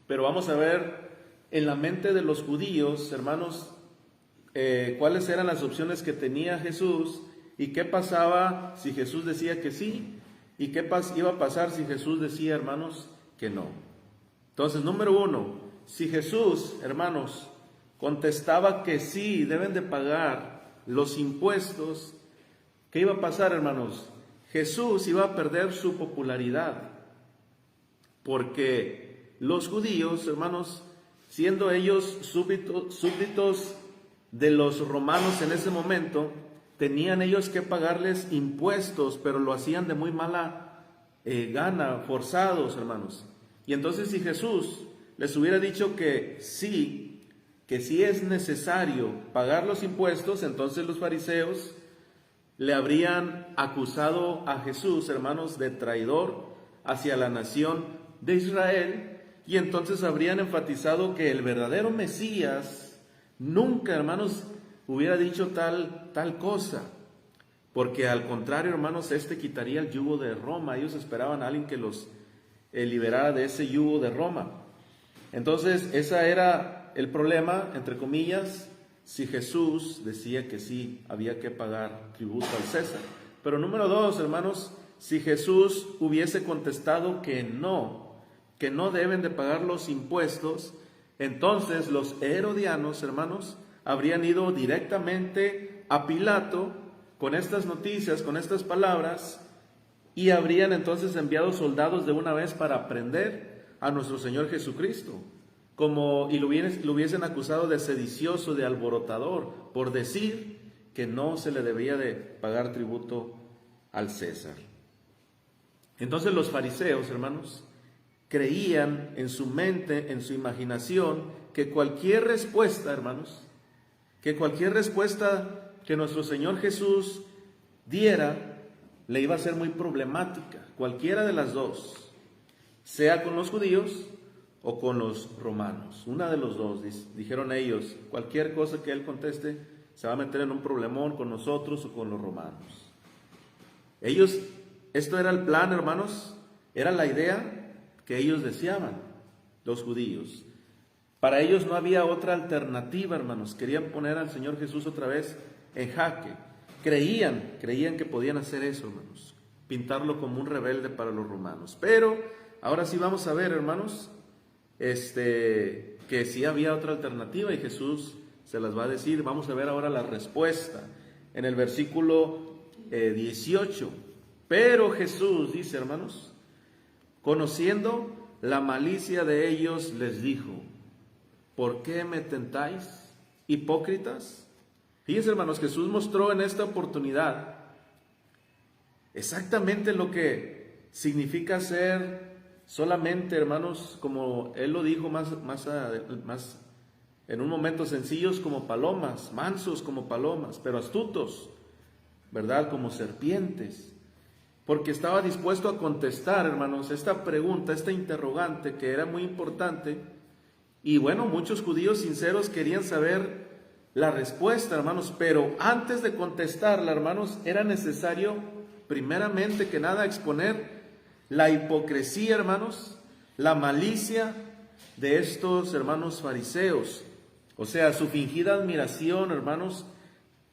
Pero vamos a ver en la mente de los judíos, hermanos, cuáles eran las opciones que tenía Jesús y qué pasaba si Jesús decía que sí y qué iba a pasar si Jesús decía, hermanos, que no. Entonces, número uno, si Jesús, hermanos, contestaba que sí, deben de pagar los impuestos, ¿qué iba a pasar, hermanos? Jesús iba a perder su popularidad, porque los judíos, hermanos, siendo ellos súbditos de los romanos en ese momento, tenían ellos que pagarles impuestos, pero lo hacían de muy mala gana, forzados, hermanos. Y entonces si Jesús les hubiera dicho que sí es necesario pagar los impuestos, entonces los fariseos le habrían acusado a Jesús, hermanos, de traidor hacia la nación de Israel, y entonces habrían enfatizado que el verdadero Mesías nunca, hermanos, hubiera dicho tal cosa, porque al contrario, hermanos, quitaría el yugo de Roma. Ellos esperaban a alguien que los liberara de ese yugo de Roma. Entonces, ese era el problema, entre comillas, si Jesús decía que sí, había que pagar tributo al César. Pero número dos, hermanos, si Jesús hubiese contestado que no deben de pagar los impuestos, entonces los herodianos, hermanos, habrían ido directamente a Pilato con estas noticias, con estas palabras, y habrían entonces enviado soldados de una vez para prender a nuestro Señor Jesucristo, y lo hubiesen acusado de sedicioso, de alborotador, por decir que no se le debía de pagar tributo al César. Entonces los fariseos, hermanos, creían en su mente, en su imaginación, que cualquier respuesta, hermanos, que nuestro Señor Jesús diera, le iba a ser muy problemática, cualquiera de las dos, sea con los judíos o con los romanos. Una de los dos, dijeron ellos, cualquier cosa que él conteste se va a meter en un problemón con nosotros o con los romanos. Esto era el plan, hermanos, era la idea que ellos deseaban, los judíos. Para ellos no había otra alternativa, hermanos. Querían poner al Señor Jesús otra vez en jaque. Creían que podían hacer eso, hermanos, pintarlo como un rebelde para los romanos. Pero ahora sí vamos a ver, hermanos, que sí había otra alternativa y Jesús se las va a decir. Vamos a ver ahora la respuesta en el versículo 18. Pero Jesús, dice, hermanos, conociendo la malicia de ellos, les dijo: ¿por qué me tentáis, hipócritas? Fíjense, hermanos, Jesús mostró en esta oportunidad exactamente lo que significa ser solamente, hermanos, como Él lo dijo más en un momento, sencillos como palomas, mansos como palomas, pero astutos, ¿verdad? Como serpientes. Porque estaba dispuesto a contestar, hermanos, esta pregunta, esta interrogante que era muy importante. Y bueno, muchos judíos sinceros querían saber la respuesta, hermanos, pero antes de contestarla, hermanos, era necesario primeramente que nada exponer la hipocresía, hermanos, la malicia de estos hermanos fariseos, o sea, su fingida admiración, hermanos.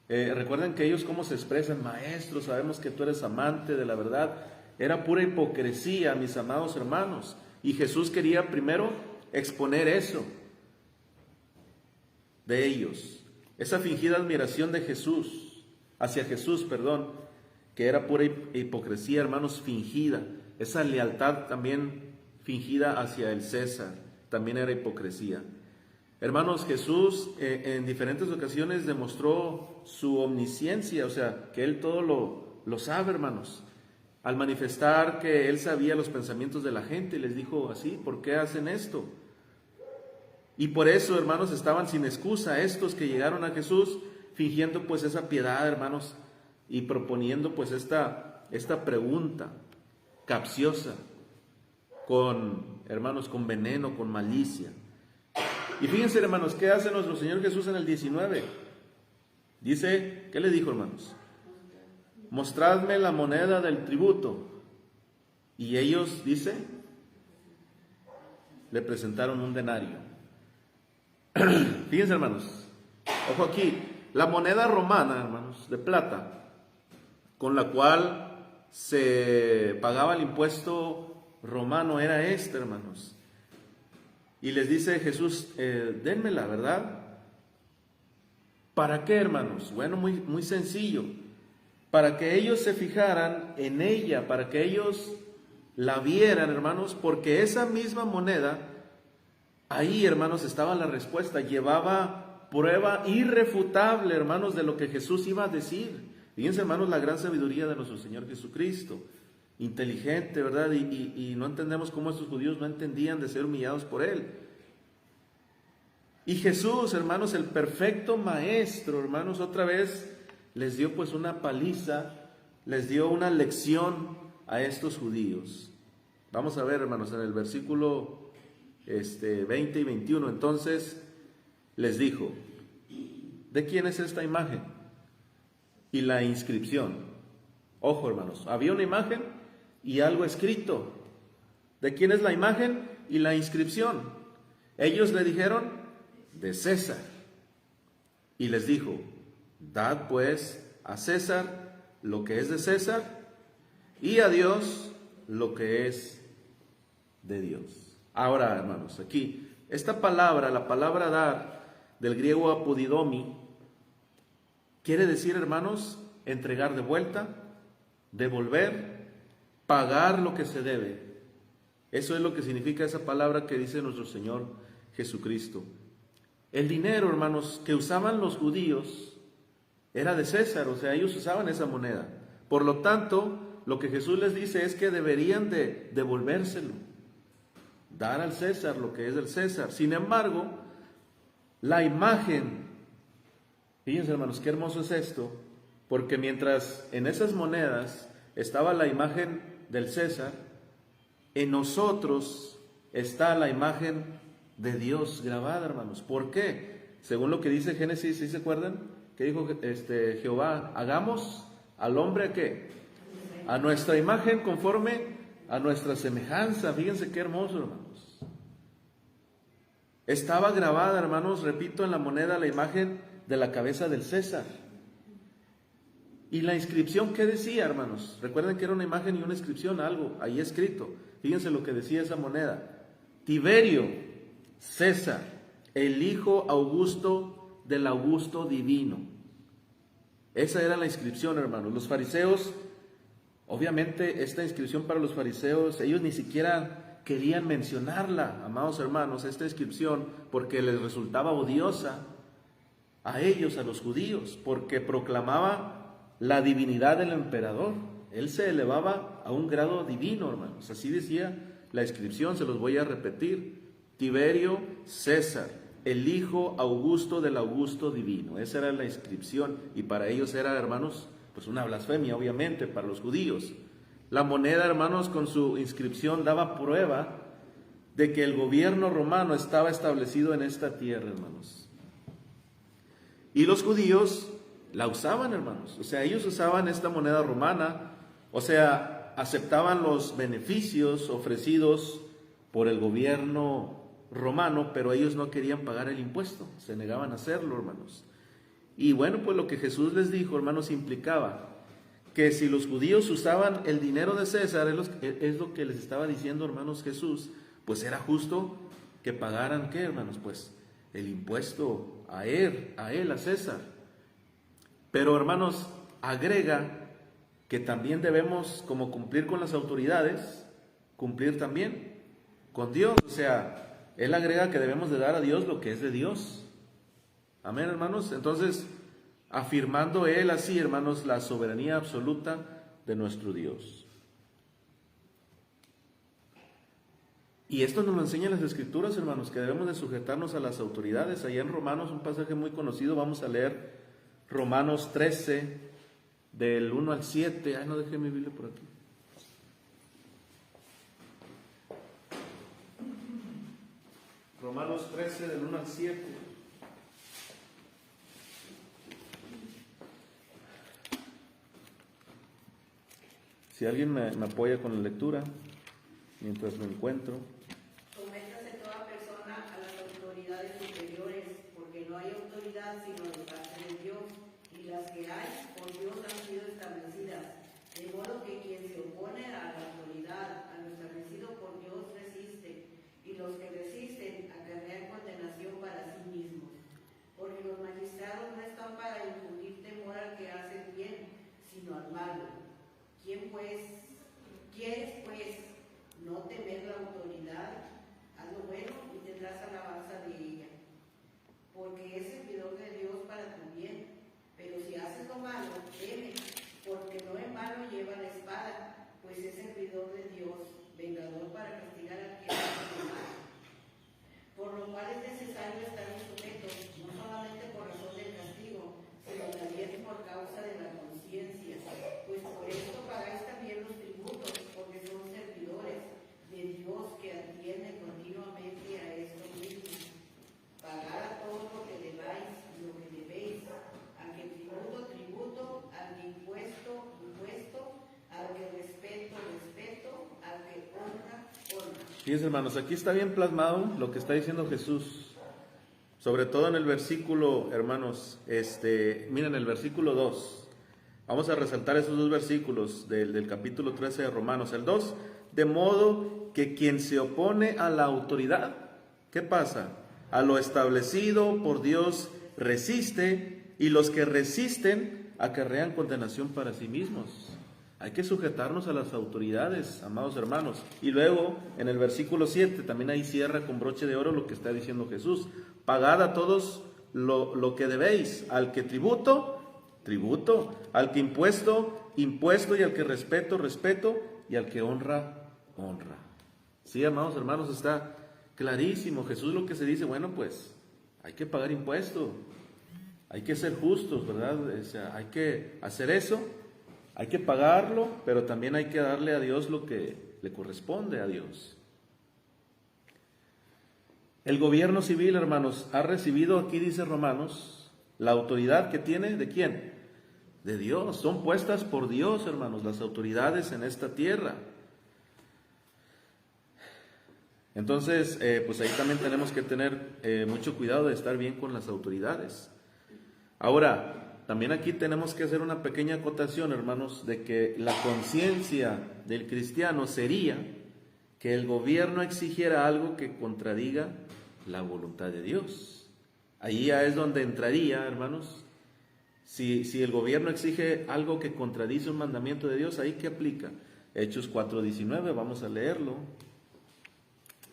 Recuerden que ellos cómo se expresan: maestro, sabemos que tú eres amante de la verdad. Era pura hipocresía, mis amados hermanos, y Jesús quería primero exponer eso de ellos, esa fingida admiración de Jesús, hacia Jesús, que era pura hipocresía, hermanos, fingida. Esa lealtad también fingida hacia el César, también era hipocresía. Hermanos, Jesús en diferentes ocasiones demostró su omnisciencia, o sea, que Él todo lo sabe, hermanos, al manifestar que Él sabía los pensamientos de la gente. Les dijo así: ¿por qué hacen esto? Y por eso, hermanos, estaban sin excusa estos que llegaron a Jesús fingiendo pues esa piedad, hermanos, y proponiendo pues esta pregunta capciosa, hermanos, con veneno, con malicia. Y fíjense, hermanos, ¿qué hace nuestro Señor Jesús en el 19? Dice, ¿qué le dijo, hermanos? Mostradme la moneda del tributo. Y ellos, dice, le presentaron un denario. Fíjense, hermanos, ojo aquí, la moneda romana, hermanos, de plata, con la cual se pagaba el impuesto romano era esta, hermanos. Y les dice Jesús, denmela, ¿verdad? ¿Para qué, hermanos? Bueno, muy sencillo. Para que ellos se fijaran en ella, para que ellos la vieran, hermanos, porque esa misma moneda, ahí, hermanos, estaba la respuesta. Llevaba prueba irrefutable, hermanos, de lo que Jesús iba a decir. Fíjense, hermanos, la gran sabiduría de nuestro Señor Jesucristo. Inteligente, ¿verdad? Y no entendemos cómo estos judíos no entendían de ser humillados por Él. Y Jesús, hermanos, el perfecto maestro, hermanos, otra vez les dio pues una paliza, les dio una lección a estos judíos. Vamos a ver, hermanos, en el versículo 20 y 21. Entonces les dijo, ¿de quién es esta imagen? Y la inscripción. Ojo, hermanos, había una imagen y algo escrito. ¿De quién es la imagen y la inscripción? Ellos le dijeron, de César. Y les dijo, dad pues a César lo que es de César y a Dios lo que es de Dios. Ahora, hermanos, aquí, esta palabra, la palabra dar, del griego apodidomi, quiere decir, hermanos, entregar de vuelta, devolver, pagar lo que se debe. Eso es lo que significa esa palabra que dice nuestro Señor Jesucristo. El dinero, hermanos, que usaban los judíos era de César, o sea, ellos usaban esa moneda. Por lo tanto, lo que Jesús les dice es que deberían de devolvérselo, dar al César lo que es del César. Sin embargo, la imagen, fíjense, hermanos, qué hermoso es esto, porque mientras en esas monedas estaba la imagen del César, en nosotros está la imagen de Dios grabada, hermanos. ¿Por qué? Según lo que dice Génesis, ¿sí se acuerdan? ¿Qué dijo Jehová? Hagamos al hombre, ¿qué? A nuestra imagen, conforme a nuestra semejanza. Fíjense qué hermoso, hermanos. Estaba grabada, hermanos, repito, en la moneda la imagen de la cabeza del César. Y la inscripción, ¿qué decía, hermanos? Recuerden que era una imagen y una inscripción, algo ahí escrito. Fíjense lo que decía esa moneda. Tiberio César, el hijo Augusto del Augusto divino. Esa era la inscripción, hermanos. Los fariseos, obviamente esta inscripción para los fariseos, ellos ni siquiera querían mencionarla, amados hermanos, esta inscripción, porque les resultaba odiosa a ellos, a los judíos, porque proclamaba la divinidad del emperador. Él se elevaba a un grado divino, hermanos. Así decía la inscripción, se los voy a repetir. Tiberio César, el hijo Augusto del Augusto divino. Esa era la inscripción y para ellos era, hermanos, pues una blasfemia, obviamente, para los judíos. La moneda, hermanos, con su inscripción daba prueba de que el gobierno romano estaba establecido en esta tierra, hermanos. Y los judíos la usaban, hermanos. O sea, ellos usaban esta moneda romana, o sea, aceptaban los beneficios ofrecidos por el gobierno romano, pero ellos no querían pagar el impuesto, se negaban a hacerlo, hermanos. Y bueno, pues lo que Jesús les dijo, hermanos, implicaba que si los judíos usaban el dinero de César, es lo que les estaba diciendo, hermanos, Jesús, pues era justo que pagaran, ¿qué, hermanos? Pues el impuesto a él, a César. Pero, hermanos, agrega que también debemos, como cumplir con las autoridades, cumplir también con Dios. O sea, él agrega que debemos de dar a Dios lo que es de Dios. Amén, hermanos. Entonces, afirmando él así, hermanos, la soberanía absoluta de nuestro Dios. Y esto nos lo enseñan las Escrituras, hermanos, que debemos de sujetarnos a las autoridades. Allá en Romanos, un pasaje muy conocido, vamos a leer Romanos 13, del 1 al 7. Ay, no dejé mi Biblia por aquí. Romanos 13, del 1 al 7. Si alguien me apoya con la lectura, mientras lo encuentro. Sométase toda hay autoridad sino de parte de Dios, y las que hay por Dios han sido establecidas. De modo que quien se opone a la autoridad, a lo establecido por Dios, resiste, y los que resisten acarrean condenación para sí mismos. Porque los magistrados no están para infundir temor al que hace el bien, sino al malo. ¿Quieres pues no temer la autoridad? Haz lo bueno y tendrás alabanza de ella, porque es servidor de Dios para tu bien. Pero si haces lo malo, teme, porque no en vano lleva la espada, pues es servidor de Dios, vengador para castigar a quien hace lo malo. Por lo cual es necesario estar sujetos, no solamente por razón del castigo, sino también por causa de la conciencia, pues por esto pagáis también los tributos, porque son servidores de Dios que atienden continuamente a esto mismo. Pagad a todos lo que debáis y lo que debéis, al que tributo, tributo, al que impuesto, impuesto, al que respeto, respeto, al que honra, honra. Fíjense, hermanos, aquí está bien plasmado lo que está diciendo Jesús, sobre todo en el versículo, hermanos, miren el versículo 2. Vamos a resaltar esos dos versículos del capítulo 13 de Romanos. El 2, de modo que quien se opone a la autoridad, ¿qué pasa? A lo establecido por Dios resiste, y los que resisten acarrean condenación para sí mismos. Hay que sujetarnos a las autoridades, amados hermanos. Y luego, en el versículo 7, también ahí cierra con broche de oro lo que está diciendo Jesús. Pagad a todos lo que debéis, al que tributo, tributo, al que impuesto, impuesto, y al que respeto, respeto, y al que honra, honra. Sí, amados hermanos, está clarísimo. Jesús lo que se dice, bueno, pues hay que pagar impuesto, hay que ser justos, ¿verdad? O sea, hay que hacer eso, hay que pagarlo, pero también hay que darle a Dios lo que le corresponde a Dios. El gobierno civil, hermanos, ha recibido, aquí dice Romanos, la autoridad que tiene, ¿de quién? De Dios. Son puestas por Dios, hermanos, las autoridades en esta tierra. Entonces, pues ahí también tenemos que tener mucho cuidado de estar bien con las autoridades. Ahora, también aquí tenemos que hacer una pequeña acotación, hermanos, de que la conciencia del cristiano sería que el gobierno exigiera algo que contradiga la voluntad de Dios. Ahí ya es donde entraría, hermanos, si el gobierno exige algo que contradice un mandamiento de Dios, ¿ahí qué aplica? Hechos 4:19, vamos a leerlo.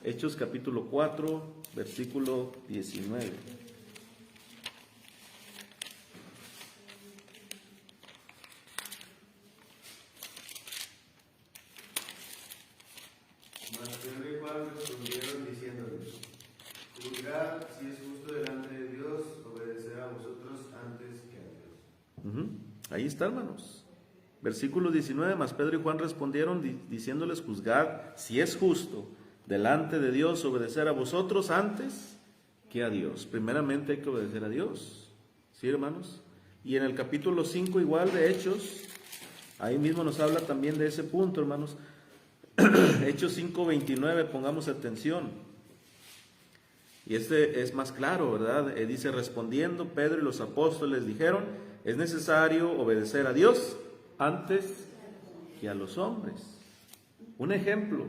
Hechos capítulo 4, versículo 19. Mas Pedro y Juan respondieron diciéndoles: juzgad si es justo delante de Dios obedecer a vosotros antes que a Dios. Ahí está, hermanos. Versículo 19, mas Pedro y Juan respondieron diciéndoles: juzgad si es justo delante de Dios obedecer a vosotros antes que a Dios. Primeramente hay que obedecer a Dios. ¿Sí, hermanos? Y en el capítulo 5 igual de Hechos, ahí mismo nos habla también de ese punto, hermanos. Hechos 5:29, pongamos atención. Y este es más claro, ¿verdad? Dice: respondiendo Pedro y los apóstoles dijeron: es necesario obedecer a Dios antes que a los hombres. Un ejemplo,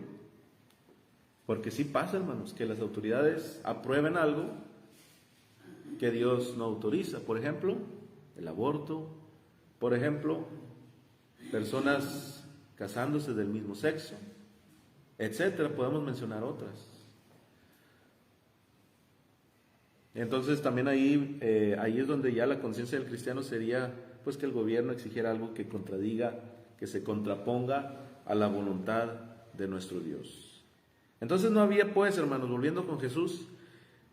porque sí pasa, hermanos, que las autoridades aprueben algo que Dios no autoriza. Por ejemplo, el aborto. Por ejemplo, personas casándose del mismo sexo, etcétera. Podemos mencionar otras. Entonces también ahí es donde ya la conciencia del cristiano sería pues que el gobierno exigiera algo que contradiga, que se contraponga a la voluntad de nuestro Dios. Entonces no había, pues, hermanos, volviendo con Jesús,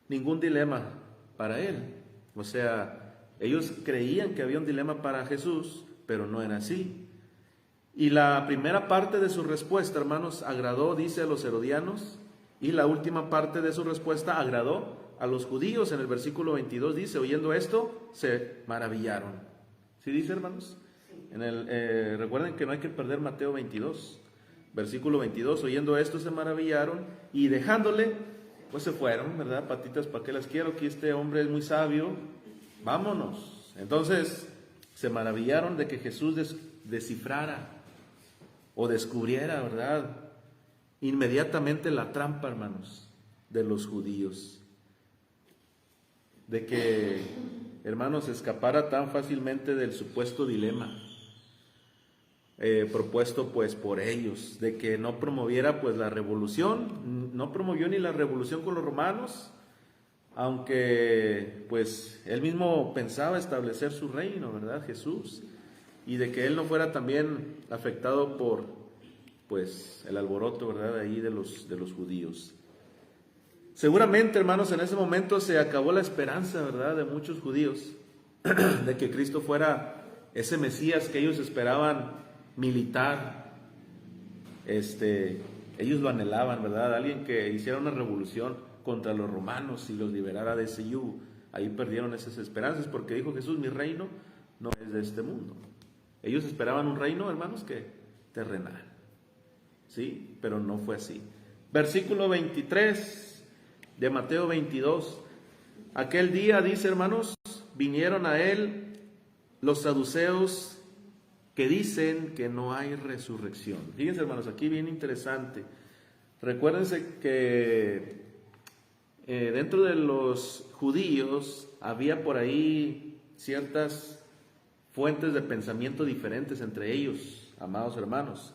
ningún dilema para él. O sea, ellos creían que había un dilema para Jesús, pero no era así. Y la primera parte de su respuesta, hermanos, agradó, dice, a los herodianos, y la última parte de su respuesta agradó a los judíos. En el versículo 22 dice: oyendo esto, se maravillaron. ¿Sí dice, hermanos? Recuerden que no hay que perder Mateo 22, versículo 22. Oyendo esto, se maravillaron, y dejándole, pues se fueron, ¿verdad? Patitas, ¿para qué las quiero? Aquí este hombre es muy sabio, vámonos. Entonces se maravillaron de que Jesús descifrara o descubriera, ¿verdad? Inmediatamente la trampa, hermanos, de los judíos. De que, hermanos, escapara tan fácilmente del supuesto dilema propuesto pues por ellos, de que no promoviera pues la revolución. No promovió ni la revolución con los romanos, aunque pues él mismo pensaba establecer su reino, ¿verdad? Jesús, y de que él no fuera también afectado por pues el alboroto, ¿verdad? Ahí de los judíos. Seguramente, hermanos, en ese momento se acabó la esperanza, ¿verdad?, de muchos judíos de que Cristo fuera ese Mesías que ellos esperaban militar. Ellos lo anhelaban, ¿verdad? Alguien que hiciera una revolución contra los romanos y los liberara de ese yugo. Ahí perdieron esas esperanzas, porque dijo Jesús: mi reino no es de este mundo. Ellos esperaban un reino, hermanos, que terrenal, ¿sí? Pero no fue así. Versículo 23 de Mateo 22. Aquel día, dice, hermanos, vinieron a él los saduceos, que dicen que no hay resurrección. Fíjense, hermanos, aquí bien interesante. Recuérdense que dentro de los judíos había por ahí ciertas fuentes de pensamiento diferentes entre ellos, amados hermanos.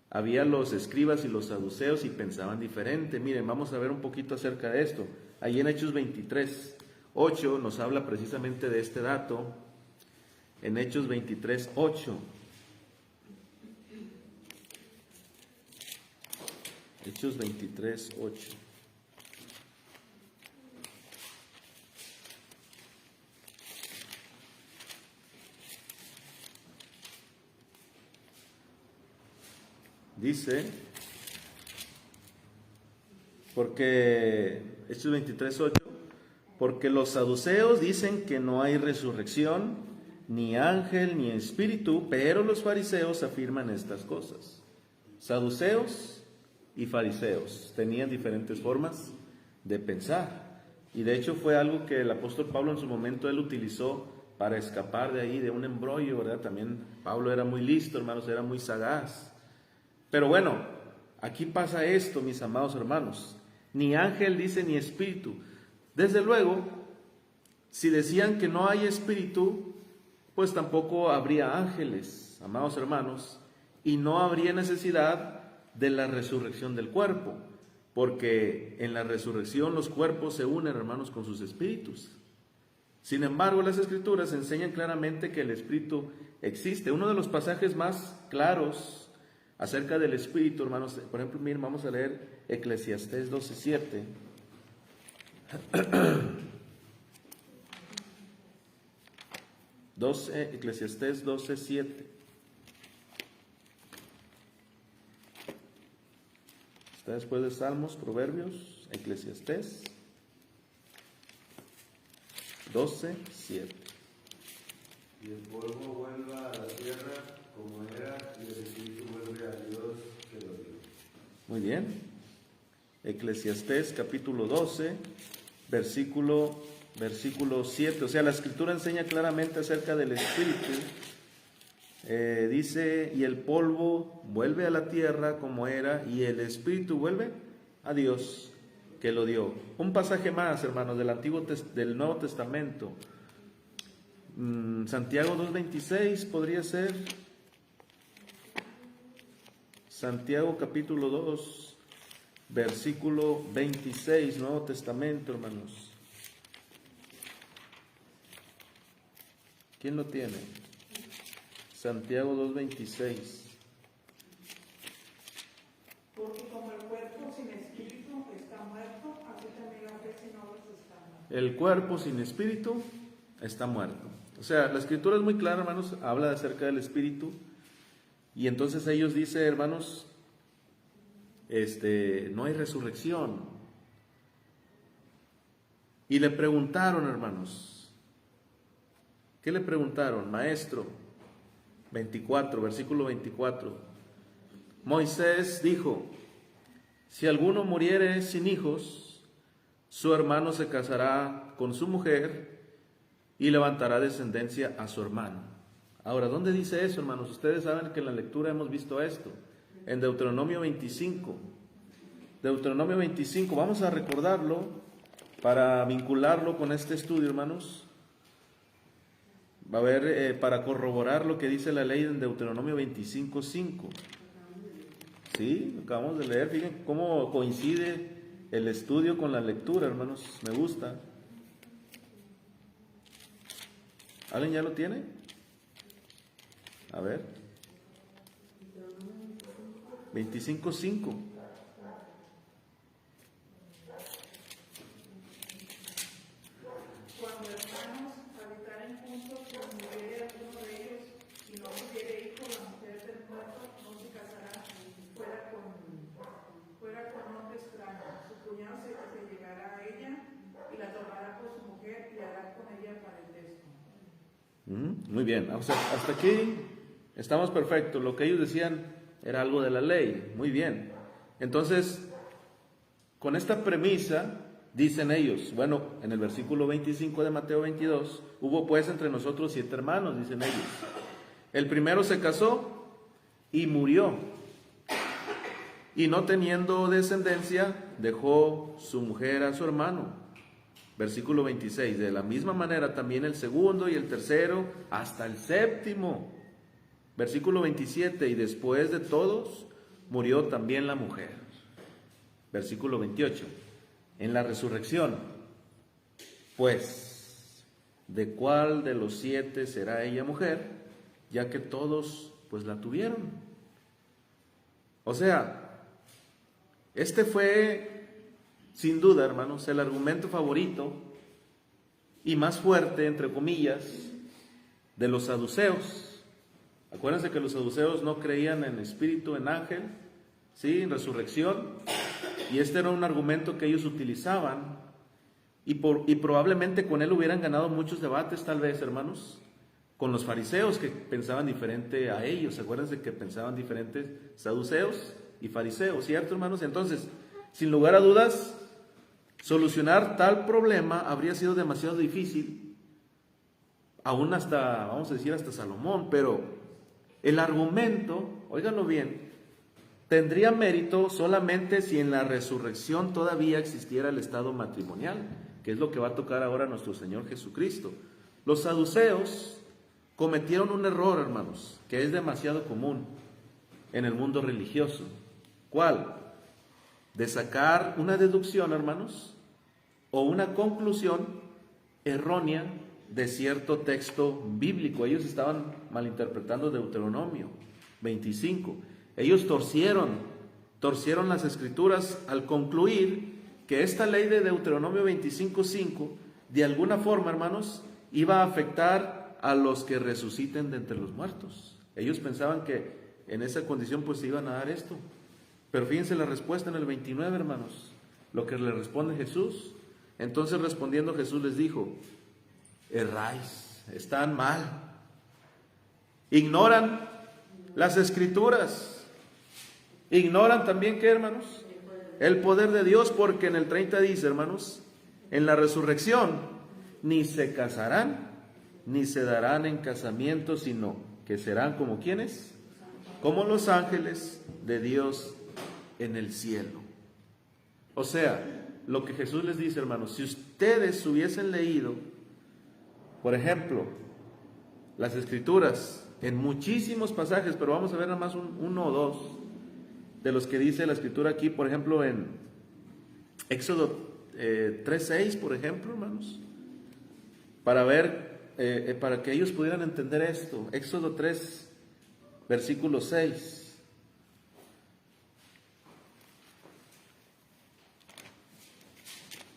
Había los escribas y los saduceos y pensaban diferente. Miren, vamos a ver un poquito acerca de esto. Ahí en Hechos 23:8 nos habla precisamente de este dato. En Hechos 23:8. Hechos 23:8. Dice, porque Hechos 23:8, porque los saduceos dicen que no hay resurrección, ni ángel, ni espíritu, pero los fariseos afirman estas cosas. Saduceos y fariseos tenían diferentes formas de pensar, y de hecho fue algo que el apóstol Pablo en su momento él utilizó para escapar de ahí, de un embrollo, ¿verdad? También Pablo era muy listo, hermanos, era muy sagaz. Pero bueno, aquí pasa esto, mis amados hermanos: ni ángel dice, ni espíritu. Desde luego, si decían que no hay espíritu, pues tampoco habría ángeles, amados hermanos, y no habría necesidad de la resurrección del cuerpo, porque en la resurrección los cuerpos se unen, hermanos, con sus espíritus. Sin embargo, las Escrituras enseñan claramente que el espíritu existe. Uno de los pasajes más claros acerca del espíritu, hermanos, por ejemplo, miren, vamos a leer Eclesiastés 12:7. Eclesiastés 12:7. Está después de Salmos, Proverbios, Eclesiastés 12:7. Y el polvo vuelva a la tierra como era, y el espíritu vuelve a Dios que lo dio. Muy bien. Eclesiastés capítulo 12, versículo 7. O sea, la Escritura enseña claramente acerca del espíritu. Dice, y el polvo vuelve a la tierra como era, y el espíritu vuelve a Dios que lo dio. Un pasaje más, hermanos, del Nuevo Testamento. Santiago 2:26 podría ser. Santiago capítulo 2, versículo 26, Nuevo Testamento, hermanos. ¿Quién lo tiene? Santiago 2:26. Porque como el cuerpo sin espíritu está muerto, así también la fe sin obras está muerta. El cuerpo sin espíritu está muerto. O sea, la Escritura es muy clara, hermanos, habla acerca del espíritu. Y entonces ellos dicen, hermanos, no hay resurrección. Y le preguntaron, hermanos, ¿qué le preguntaron? Maestro, 24, versículo 24. Moisés dijo, si alguno muriere sin hijos, su hermano se casará con su mujer y levantará descendencia a su hermano. Ahora, ¿dónde dice eso, hermanos? Ustedes saben que en la lectura hemos visto esto, en Deuteronomio 25. Deuteronomio 25, vamos a recordarlo para vincularlo con este estudio, hermanos. Va a ver, para corroborar lo que dice la ley en Deuteronomio 25:5. Sí, acabamos de leer, fíjense cómo coincide el estudio con la lectura, hermanos, me gusta. ¿Alguien ya lo tiene? A ver. 25:5. Cuando hermanos habitaren juntos, si muriere alguno de ellos y no tuviere hijo, la mujer del muerto no se casará fuera con hombre extraño. Su cuñado se llegará a ella y la tomará por su mujer y hará con ella parentesco. Muy bien, o sea, hasta aquí estamos perfectos. Lo que ellos decían era algo de la ley. Muy bien. Entonces, con esta premisa, dicen ellos, bueno, en el versículo 25 de Mateo 22, hubo pues entre nosotros 7 hermanos, dicen ellos. El primero se casó y murió, y no teniendo descendencia, dejó su mujer a su hermano. Versículo 26, de la misma manera también el segundo y el tercero, hasta el séptimo. Versículo 27, y después de todos, murió también la mujer. Versículo 28, en la resurrección, pues, ¿de cuál de los 7 será ella mujer? Ya que todos, pues, la tuvieron. O sea, este fue, sin duda, hermanos, el argumento favorito y más fuerte, entre comillas, de los saduceos. Acuérdense que los saduceos no creían en espíritu, en ángel, ¿sí?, en resurrección, y este era un argumento que ellos utilizaban, y probablemente con él hubieran ganado muchos debates, tal vez, hermanos, con los fariseos que pensaban diferente a ellos. Acuérdense que pensaban diferentes saduceos y fariseos, ¿cierto, hermanos? Entonces, sin lugar a dudas, solucionar tal problema habría sido demasiado difícil, aún hasta, vamos a decir, hasta Salomón, pero el argumento, óiganlo bien, tendría mérito solamente si en la resurrección todavía existiera el estado matrimonial, que es lo que va a tocar ahora nuestro Señor Jesucristo. Los saduceos cometieron un error, hermanos, que es demasiado común en el mundo religioso. ¿Cuál? De sacar una deducción, hermanos, o una conclusión errónea de cierto texto bíblico. Ellos estaban malinterpretando Deuteronomio 25. Ellos torcieron las escrituras al concluir que esta ley de Deuteronomio 25:5 de alguna forma, hermanos, iba a afectar a los que resuciten de entre los muertos. Ellos pensaban que en esa condición pues se iban a dar esto. Pero fíjense la respuesta en el 29, hermanos, lo que le responde Jesús. Entonces respondiendo Jesús les dijo: erráis, están mal, ignoran las escrituras, ignoran también, ¿qué, hermanos? El poder de Dios, porque en el 30 dice, hermanos, en la resurrección ni se casarán ni se darán en casamiento, sino que serán como ¿quiénes? Como los ángeles de Dios en el cielo. O sea, lo que Jesús les dice, hermanos, si ustedes hubiesen leído, por ejemplo, las escrituras en muchísimos pasajes, pero vamos a ver nada más uno o dos de los que dice la escritura aquí, por ejemplo, en Éxodo 3:6, por ejemplo, hermanos, para ver, para que ellos pudieran entender esto. Éxodo 3, versículo 6.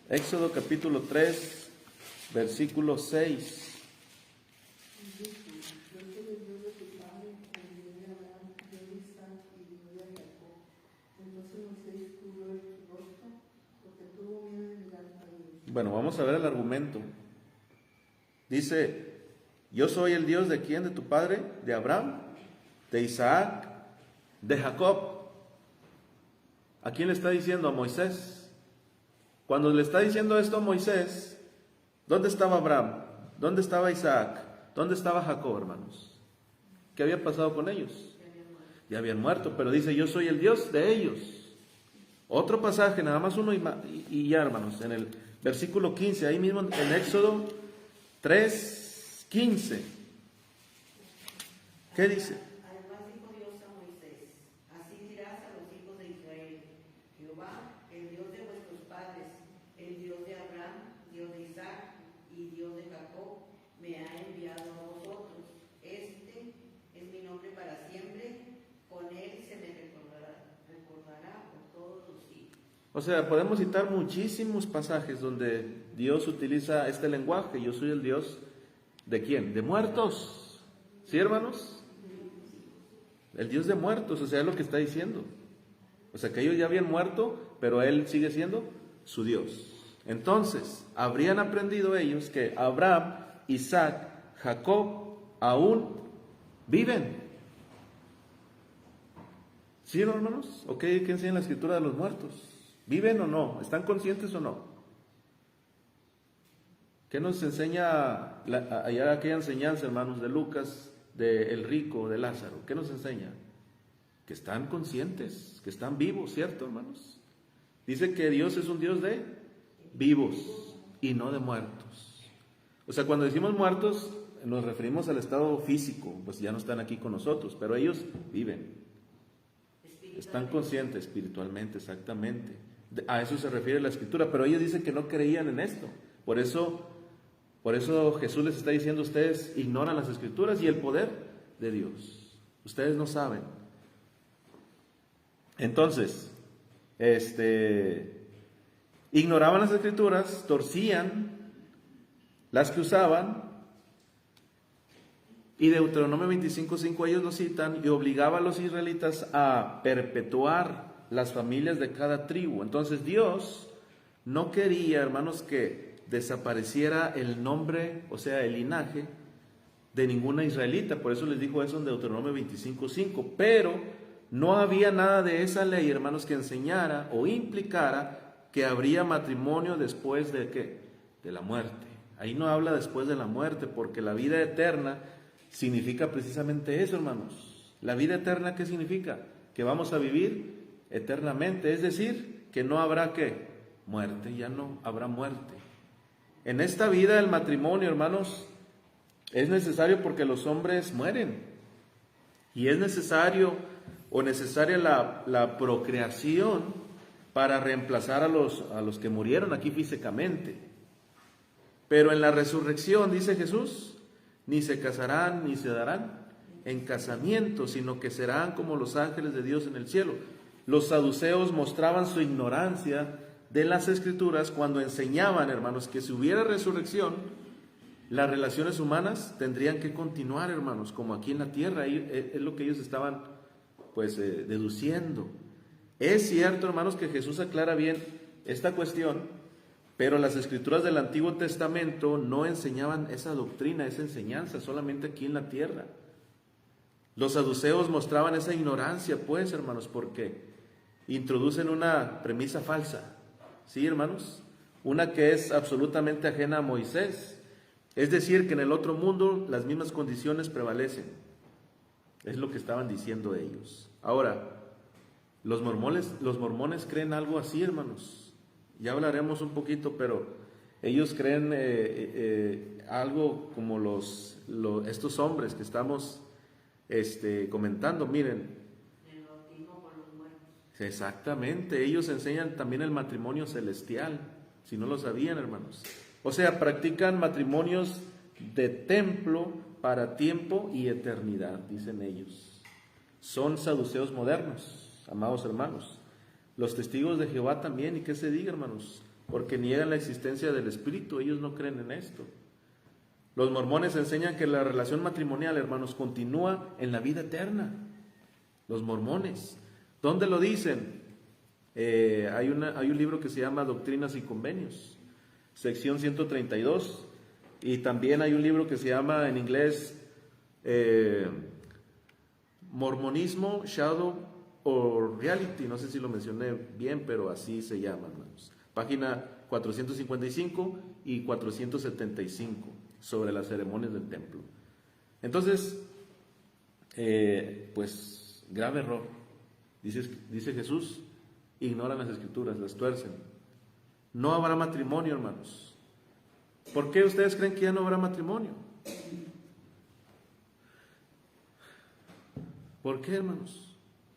Éxodo capítulo 3, versículo 6. Bueno, vamos a ver el argumento. Dice: yo soy el Dios de quién, de tu padre, de Abraham, de Isaac, de Jacob. ¿A quién le está diciendo? A Moisés. Cuando le está diciendo esto a Moisés, ¿dónde estaba Abraham? ¿Dónde estaba Isaac? ¿Dónde estaba Jacob, hermanos? ¿Qué había pasado con ellos? Ya habían muerto, pero dice, yo soy el Dios de ellos. Otro pasaje, nada más uno y ya, hermanos, en el versículo 15, ahí mismo en Éxodo 3:15. ¿Qué dice? Además dijo Dios a Moisés, así dirás a los hijos de Israel, Jehová, el Dios de vuestros padres, el Dios de Abraham, Dios de Isaac y Dios de Jacob, me ha enviado a vosotros. Este es mi nombre para siempre, con él se me recordará por todos los siglos. O sea, podemos citar muchísimos pasajes donde Dios utiliza este lenguaje. Yo soy el Dios ¿de quién? De muertos. ¿Sí, hermanos? El Dios de muertos, o sea, es lo que está diciendo. O sea, que ellos ya habían muerto, pero Él sigue siendo su Dios. Entonces, habrían aprendido ellos que Abraham, Isaac, Jacob aún viven. ¿Sí, hermanos? ¿O qué enseña la escritura de los muertos? ¿Viven o no? ¿Están conscientes o no? ¿Qué nos enseña allá aquella enseñanza, hermanos, de Lucas, del rico, de Lázaro? ¿Qué nos enseña? Que están conscientes, que están vivos, ¿cierto, hermanos? Dice que Dios es un Dios de vivos y no de muertos. O sea, cuando decimos muertos, nos referimos al estado físico, pues ya no están aquí con nosotros, pero ellos viven. Están conscientes espiritualmente, exactamente. A eso se refiere la escritura, pero ellos dicen que no creían en esto. Por eso Jesús les está diciendo, ustedes ignoran las escrituras y el poder de Dios. Ustedes no saben. Entonces, ignoraban las escrituras, torcían las que usaban, y Deuteronomio 25:5 ellos lo citan, y obligaba a los israelitas a perpetuar las familias de cada tribu. Entonces Dios no quería, hermanos, que desapareciera el nombre, o sea, el linaje de ninguna israelita. Por eso les dijo eso en Deuteronomio 25:5. Pero no había nada de esa ley, hermanos, que enseñara o implicara que habría matrimonio después de ¿qué? De la muerte. Ahí no habla después de la muerte, porque la vida eterna significa precisamente eso, hermanos. La vida eterna, ¿qué significa? Que vamos a vivir eternamente, es decir, que no habrá ¿qué? Muerte, ya no habrá muerte. En esta vida el matrimonio, hermanos, es necesario porque los hombres mueren. Y es necesaria la procreación para reemplazar a los que murieron aquí físicamente. Pero en la resurrección, dice Jesús, ni se casarán ni se darán en casamiento, sino que serán como los ángeles de Dios en el cielo. Los saduceos mostraban su ignorancia de las escrituras cuando enseñaban, hermanos, que si hubiera resurrección, las relaciones humanas tendrían que continuar, hermanos, como aquí en la tierra. Es lo que ellos estaban deduciendo. Es cierto, hermanos, que Jesús aclara bien esta cuestión, pero las escrituras del Antiguo Testamento no enseñaban esa doctrina, esa enseñanza, solamente aquí en la tierra. Los saduceos mostraban esa ignorancia, pues, hermanos, porque introducen una premisa falsa. ¿Sí, hermanos? Una que es absolutamente ajena a Moisés. Es decir, que en el otro mundo las mismas condiciones prevalecen. Es lo que estaban diciendo ellos. Ahora, los mormones creen algo así, hermanos. Ya hablaremos un poquito, pero ellos creen algo como estos hombres que estamos comentando. Miren, El bautismo por los muertos. exactamente, ellos enseñan también el matrimonio celestial, si no lo sabían, hermanos. O sea, practican matrimonios de templo para tiempo y eternidad, dicen ellos. Son saduceos modernos, amados hermanos. Los testigos de Jehová también, y qué se diga, hermanos, porque niegan la existencia del Espíritu, ellos no creen en esto. Los mormones enseñan que la relación matrimonial, hermanos, continúa en la vida eterna. Los mormones, ¿dónde lo dicen? Hay un libro que se llama Doctrinas y Convenios, sección 132, y también hay un libro que se llama en inglés Mormonismo, Shadow o Reality, no sé si lo mencioné bien, pero así se llama, hermanos. Página 455 y 475 sobre las ceremonias del templo. Entonces, pues grave error. Dice Jesús, ignoran las escrituras, las tuercen. No habrá matrimonio, hermanos. ¿Por qué ustedes creen que ya no habrá matrimonio? ¿Por qué, hermanos?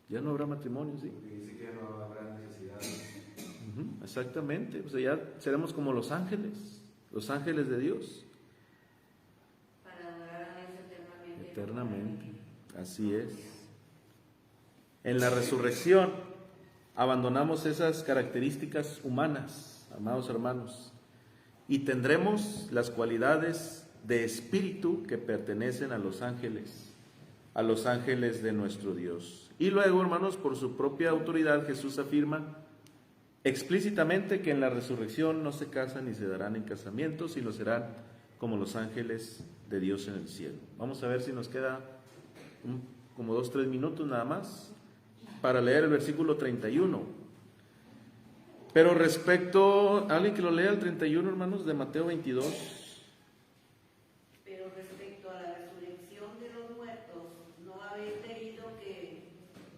Ya no habrá matrimonio, ¿sí? Porque dice que ya no habrá necesidad. Exactamente, o sea, ya seremos como los ángeles de Dios. Para adorar a Dios eternamente. Eternamente, así es. En la resurrección abandonamos esas características humanas, amados hermanos, y tendremos las cualidades de espíritu que pertenecen a los ángeles de nuestro Dios. Y luego, hermanos, por su propia autoridad, Jesús afirma explícitamente que en la resurrección no se casan ni se darán en casamiento, sino serán como los ángeles de Dios en el cielo. Vamos a ver si nos queda como 2-3 minutos nada más para leer el versículo 31. Pero respecto, alguien que lo lea el 31, hermanos, de Mateo 22. Pero respecto a la resurrección de los muertos, ¿no habéis leído que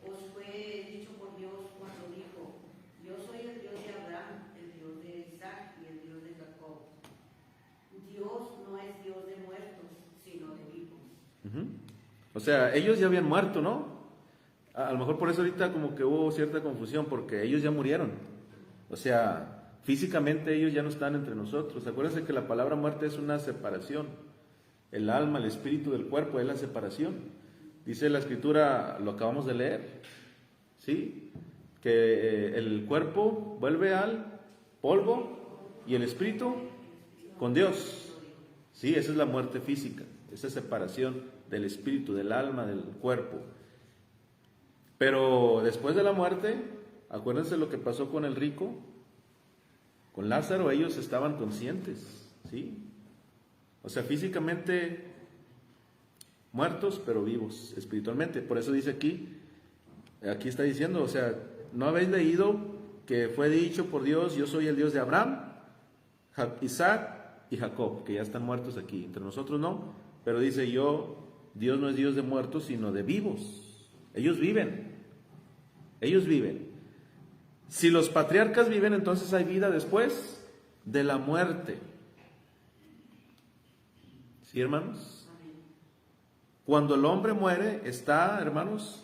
os fue dicho por Dios cuando dijo: yo soy el Dios de Abraham, el Dios de Isaac y el Dios de Jacob? Dios no es Dios de muertos, sino de vivos. O sea, ellos ya habían muerto, ¿no? A lo mejor por eso ahorita como que hubo cierta confusión, porque ellos ya murieron. O sea, físicamente ellos ya no están entre nosotros. Acuérdense que la palabra muerte es una separación. El alma, el espíritu del cuerpo es la separación. Dice la escritura, lo acabamos de leer, ¿sí? Que el cuerpo vuelve al polvo y el espíritu con Dios. Sí, esa es la muerte física, esa separación del espíritu, del alma, del cuerpo. Pero después de la muerte, acuérdense lo que pasó con el rico, con Lázaro, ellos estaban conscientes, ¿sí? O sea, físicamente muertos, pero vivos espiritualmente. Por eso dice aquí está diciendo, o sea, ¿no habéis leído que fue dicho por Dios, yo soy el Dios de Abraham, Isaac y Jacob, que ya están muertos aquí? Entre nosotros no, pero dice Dios no es Dios de muertos, sino de vivos. Ellos viven. Si los patriarcas viven, entonces hay vida después de la muerte. ¿Sí, hermanos? Cuando el hombre muere, está, hermanos,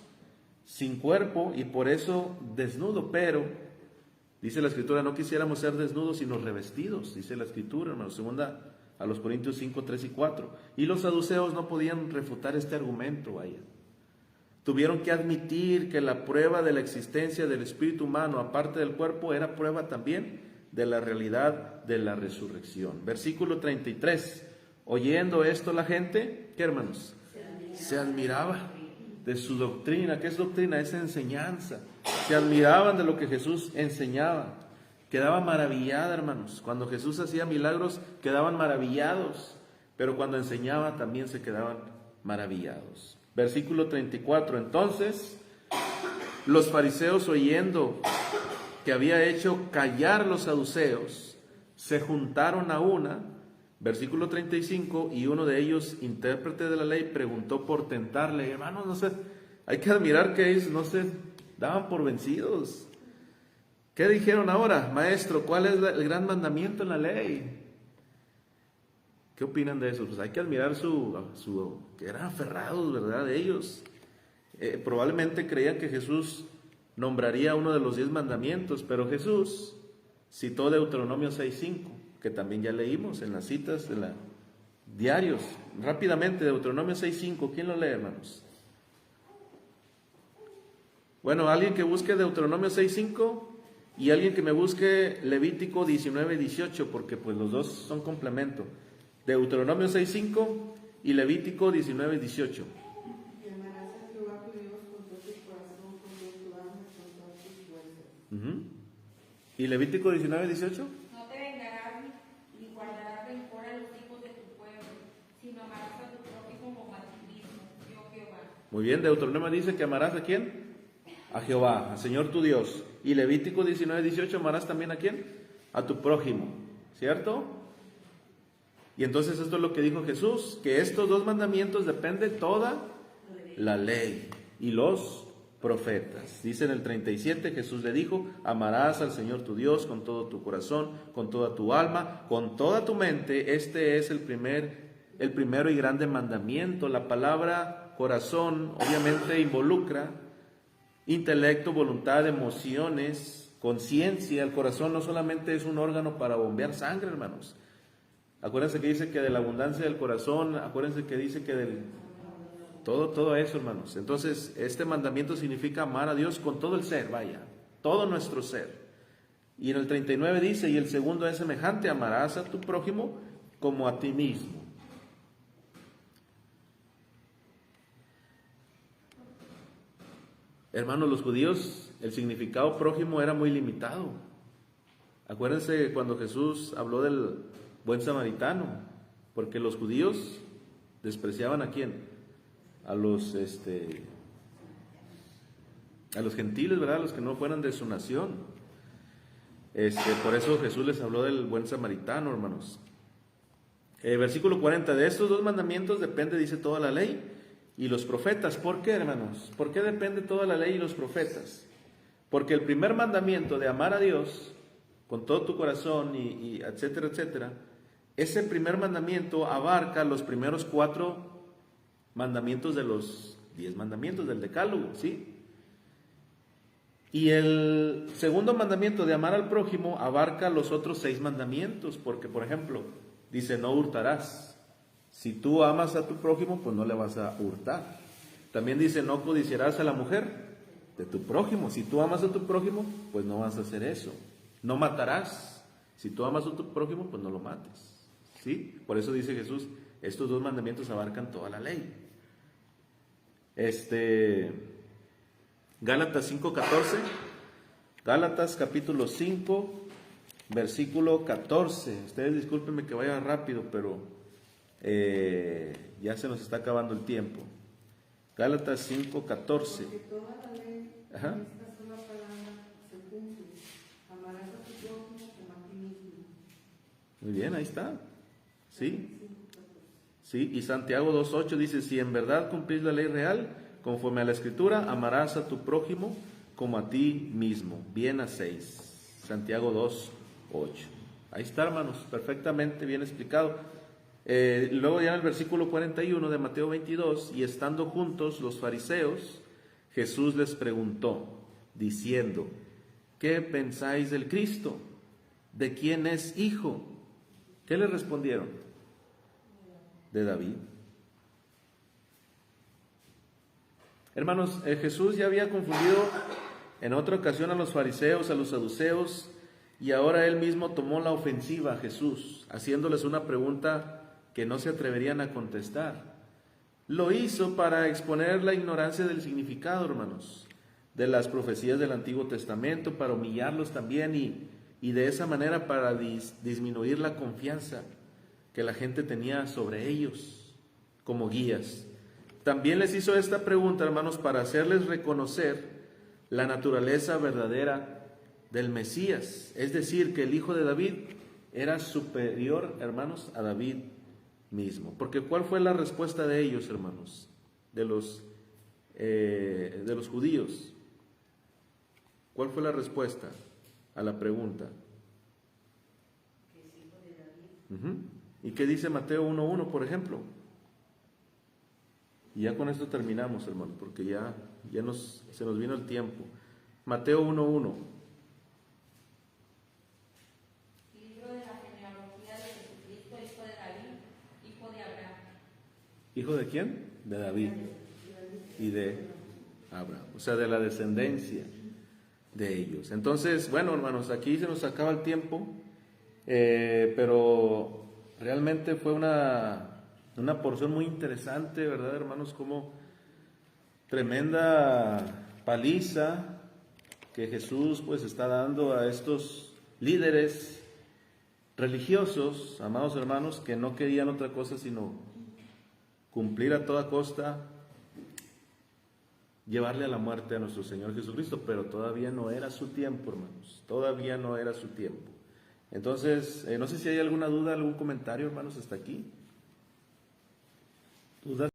sin cuerpo y por eso desnudo, pero dice la escritura, no quisiéramos ser desnudos sino revestidos, dice la escritura, hermanos, segunda a los Corintios 5, 3 y 4. Y los saduceos no podían refutar este argumento, vaya. Tuvieron que admitir que la prueba de la existencia del espíritu humano, aparte del cuerpo, era prueba también de la realidad de la resurrección. Versículo 33. Oyendo esto la gente, ¿qué, hermanos? Se admiraba de su doctrina. ¿Qué es doctrina? Es enseñanza. Se admiraban de lo que Jesús enseñaba. Quedaban maravilladas, hermanos. Cuando Jesús hacía milagros, quedaban maravillados. Pero cuando enseñaba, también se quedaban maravillados. Versículo 34. Entonces, los fariseos, oyendo que había hecho callar los saduceos, se juntaron a una. Versículo 35, y uno de ellos, intérprete de la ley, preguntó por tentarle. Hermanos, no sé, hay que admirar que ellos no se daban por vencidos. ¿Qué dijeron ahora? Maestro, ¿cuál es el gran mandamiento en la ley? ¿Qué opinan de eso? Pues hay que admirar que eran aferrados, ¿verdad? Ellos probablemente creían que Jesús nombraría uno de los 10 mandamientos, pero Jesús citó Deuteronomio 6:5, que también ya leímos en las citas de diarios. Rápidamente, Deuteronomio 6:5, ¿quién lo lee, hermanos? Bueno, alguien que busque Deuteronomio 6:5 y alguien que me busque Levítico 19:18, porque pues los dos son complemento. Deuteronomio 6:5 y Levítico 19:18. Y amarás a Jehová tu Dios con todo tu corazón, con toda tu alma, con todas tus fuerzas. ¿Y Levítico 19:18? No te vengarás ni guardarás rencor a los hijos de tu pueblo, sino amarás a tu prójimo como a ti mismo, yo Jehová. Muy bien, Deuteronomio dice que amarás ¿a quién? A Jehová, al Señor tu Dios. ¿Y Levítico 19:18 amarás también a quién? a tu prójimo, ¿cierto? Y entonces esto es lo que dijo Jesús, que estos dos mandamientos depende toda la ley y los profetas. Dice en el 37, Jesús le dijo, amarás al Señor tu Dios con todo tu corazón, con toda tu alma, con toda tu mente. Este es el primero y grande mandamiento. La palabra corazón obviamente involucra intelecto, voluntad, emociones, conciencia. El corazón no solamente es un órgano para bombear sangre, hermanos. Acuérdense que dice que de la abundancia del corazón, acuérdense que dice que del... Todo eso, hermanos. Entonces, este mandamiento significa amar a Dios con todo el ser, vaya, todo nuestro ser. Y en el 39 dice, y el segundo es semejante, amarás a tu prójimo como a ti mismo. Hermanos, los judíos, el significado prójimo era muy limitado. Acuérdense cuando Jesús habló del buen samaritano, porque los judíos despreciaban ¿a quién? A los gentiles, ¿verdad? A los que no fueran de su nación. Por eso Jesús les habló del buen samaritano, hermanos. Versículo 40, de estos dos mandamientos depende, dice, toda la ley y los profetas. ¿Por qué, hermanos? ¿Por qué depende toda la ley y los profetas? Porque el primer mandamiento de amar a Dios con todo tu corazón y etcétera, etcétera, ese primer mandamiento abarca los primeros 4 mandamientos de los 10 mandamientos del decálogo, ¿sí? Y el segundo mandamiento de amar al prójimo abarca los otros 6 mandamientos, porque, por ejemplo, dice, no hurtarás. Si tú amas a tu prójimo, pues no le vas a hurtar. También dice, no codiciarás a la mujer de tu prójimo. Si tú amas a tu prójimo, pues no vas a hacer eso. No matarás. Si tú amas a tu prójimo, pues no lo mates, ¿sí? Por eso dice Jesús, estos 2 mandamientos abarcan toda la ley. Gálatas 5:14, Gálatas capítulo 5, versículo 14. Ustedes discúlpenme que vaya rápido, pero ya se nos está acabando el tiempo. Gálatas 5:14. Porque toda la ley, Ajá. esta sola palabra se cumple. Amarás a tu prójimo como a ti mismo. Muy bien, ahí está. ¿Sí? Sí, y Santiago 2:8 dice, si en verdad cumplís la ley real, conforme a la Escritura, amarás a tu prójimo como a ti mismo. Bien hacéis. Santiago 2:8. Ahí está, hermanos, perfectamente bien explicado. Luego ya en el versículo 41 de Mateo 22, y estando juntos los fariseos, Jesús les preguntó, diciendo, ¿qué pensáis del Cristo? ¿De quién es hijo? ¿Qué le respondieron? De David. Hermanos, Jesús ya había confundido en otra ocasión a los fariseos, a los saduceos, y ahora él mismo tomó la ofensiva a Jesús, haciéndoles una pregunta que no se atreverían a contestar. Lo hizo para exponer la ignorancia del significado, hermanos, de las profecías del Antiguo Testamento, para humillarlos también y de esa manera para disminuir la confianza que la gente tenía sobre ellos como guías. También les hizo esta pregunta, hermanos, para hacerles reconocer la naturaleza verdadera del Mesías, es decir, que el hijo de David era superior, hermanos, a David mismo. Porque ¿cuál fue la respuesta de ellos, hermanos? De los judíos. ¿Cuál fue la respuesta a la pregunta? Que es hijo de David. ¿Y qué dice Mateo 1:1, por ejemplo? Y ya con esto terminamos, hermano, porque ya se nos vino el tiempo. Mateo 1:1. Libro de la genealogía de Jesucristo, hijo de David, hijo de Abraham. ¿Hijo de quién? De David y de Abraham, o sea, de la descendencia de ellos. Entonces, bueno, hermanos, aquí se nos acaba el tiempo, pero realmente fue una porción muy interesante, ¿verdad, hermanos? Como tremenda paliza que Jesús pues está dando a estos líderes religiosos, amados hermanos, que no querían otra cosa sino cumplir a toda costa, llevarle a la muerte a nuestro Señor Jesucristo, pero todavía no era su tiempo, hermanos, todavía no era su tiempo. Entonces, no sé si hay alguna duda, algún comentario, hermanos, hasta aquí. ¿Dudas?